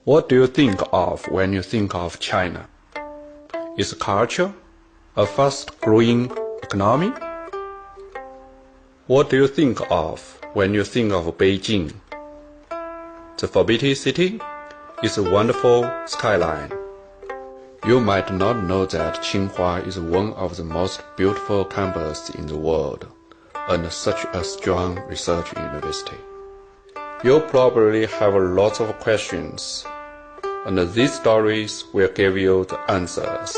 What do you think of when you think of China? Is culture a fast-growing economy? What do you think of when you think of Beijing? The forbidden city is a wonderful skyline. You might not know that Tsinghua is one of the most beautiful campuses in the world and such a strong research university. You probably have lots of questions, and these stories will give you the answers.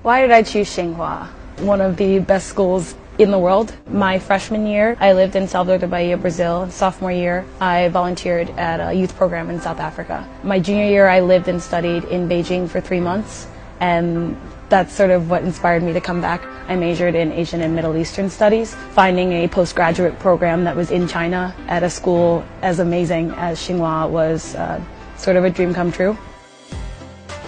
Why did I choose Tsinghua? One of the best schools in the world. My freshman year, I lived in Salvador de Bahia, Brazil. Sophomore year, I volunteered at a youth program in South Africa. My junior year, I lived and studied in Beijing for 3 months, and that's sort of what inspired me to come back. I majored in Asian and Middle Eastern studies. Finding a postgraduate program that was in China at a school as amazing as Tsinghua was sort of a dream come true.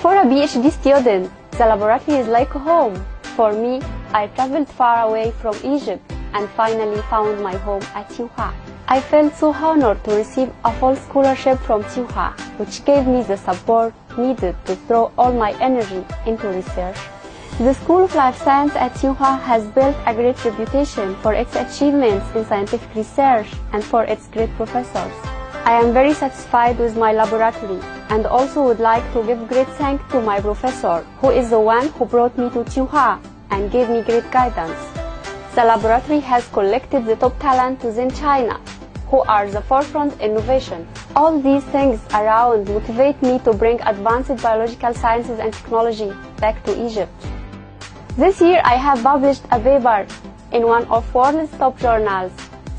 For a PhD student, the laboratory is like home. For me, I traveled far away from Egypt and finally found my home at Tsinghua. I felt so honored to receive a full scholarship from Tsinghua, which gave me the support needed to throw all my energy into research. The School of Life Science at Tsinghua has built a great reputation for its achievements in scientific research and for its great professors. I am very satisfied with my laboratory and also would like to give great thanks to my professor, who is the one who brought me to Tsinghua and gave me great guidance. The laboratory has collected the top talent within China, who are the forefront innovation. All these things around motivate me to bring advanced biological sciences and technology back to Egypt. This year I have published a paper in one of world's top journals.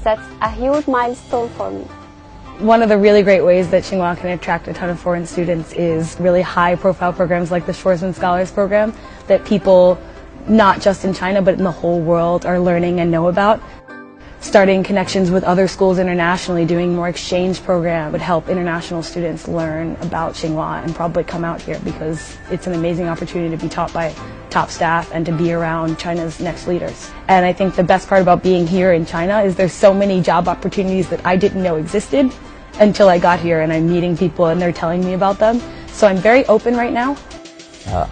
That's a huge milestone for me. One of the really great ways that Tsinghua can attract a ton of foreign students is really high-profile programs like the Schwarzman Scholars Program that people, not just in China but in the whole world, are learning and know about. Starting connections with other schools internationally, doing more exchange programs would help international students learn about Tsinghua and probably come out here because it's an amazing opportunity to be taught by top staff and to be around China's next leaders. And I think the best part about being here in China is there's so many job opportunities that I didn't know existed until I got here, and I'm meeting people and they're telling me about them. So I'm very open right now.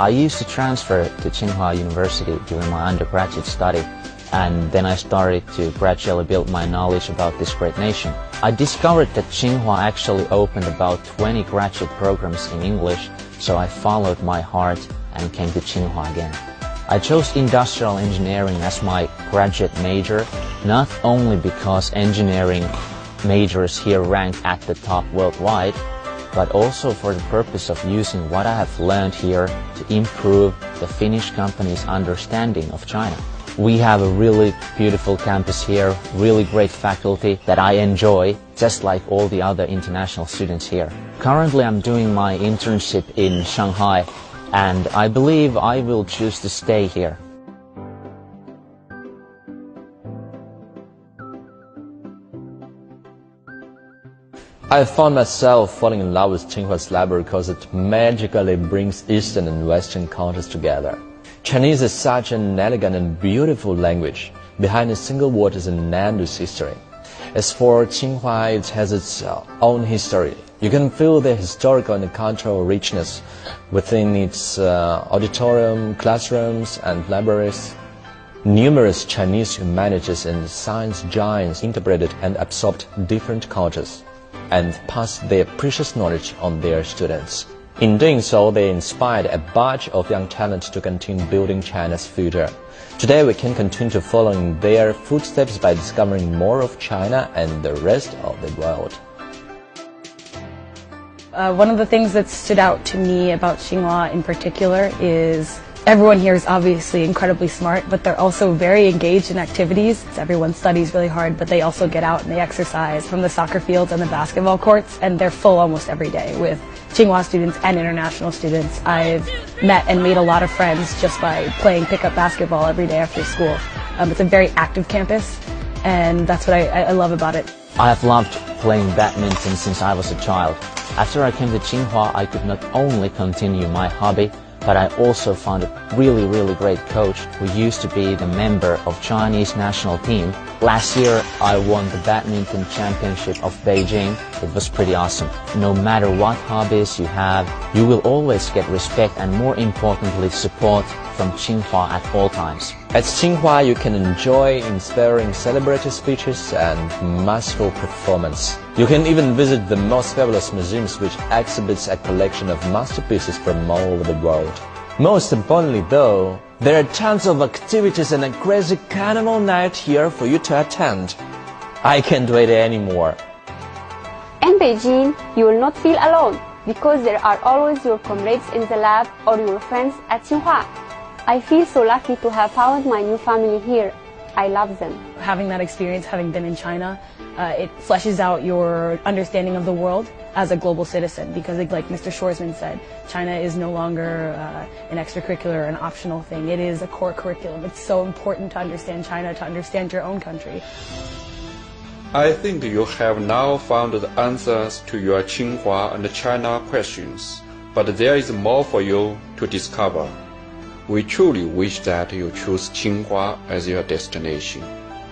I used to transfer to Tsinghua University during my undergraduate study, and then I started to gradually build my knowledge about this great nation. I discovered that Tsinghua actually opened about 20 graduate programs in English, so I followed my heart and came to Tsinghua again. I chose industrial engineering as my graduate major, not only because engineering majors here rank at the top worldwide, but also for the purpose of using what I have learned here to improve the Finnish company's understanding of China. We have a really beautiful campus here, really great faculty that I enjoy, just like all the other international students here. Currently I'm doing my internship in Shanghai, and I believe I will choose to stay here. I found myself falling in love with Tsinghua's library because it magically brings Eastern and Western cultures together. Chinese is such an elegant and beautiful language. Behind a single word is an endless history. As for Tsinghua, it has its own history. You can feel the historical and cultural richness within its auditorium, classrooms, and libraries. Numerous Chinese humanities and science giants interpreted and absorbed different cultures and passed their precious knowledge on their students. In doing so, they inspired a batch of young talent to continue building China's future. Today, we can continue to follow in their footsteps by discovering more of China and the rest of the world. One of the things that stood out to me about Tsinghua in particular is everyone here is obviously incredibly smart, but they're also very engaged in activities. Everyone studies really hard, but they also get out and they exercise from the soccer fields and the basketball courts, and they're full almost every day with Tsinghua students and international students. I've met and made a lot of friends just by playing pickup basketball every day after school. It's a very active campus, and that's what I love about it. I have loved playing badminton since I was a child. After I came to Tsinghua, I could not only continue my hobby, but I also found a really great coach who used to be the member of Chinese national team Last year, I won the badminton championship of Beijing. It was pretty awesome. No matter what hobbies you have, you will always get respect and, more importantly, support from Tsinghua at all times. At Tsinghua, you can enjoy inspiring celebrity speeches and masterful performance. You can even visit the most fabulous museums which exhibits a collection of masterpieces from all over the world. Most importantly though, there are tons of activities and a crazy carnival night here for you to attend. I can't wait anymore. In Beijing, you will not feel alone because there are always your comrades in the lab or your friends at Tsinghua. I feel so lucky to have found my new family here. I love them. Having that experience, having been in China, it fleshes out your understanding of the world as a global citizen, because like Mr. Shorsman said, China is no longer an extracurricular or an optional thing. It is a core curriculum. It's so important to understand China, to understand your own country. I think you have now found the answers to your Tsinghua and China questions, but there is more for you to discover. We truly wish that you choose Tsinghua as your destination,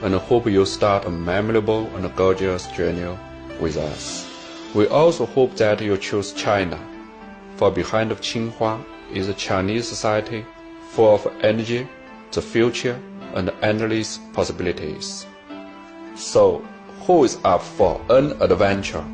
and hope you start a memorable and gorgeous journey with us. We also hope that you choose China, for behind of Tsinghua is a Chinese society full of energy, the future, and endless possibilities. So, who is up for an adventure?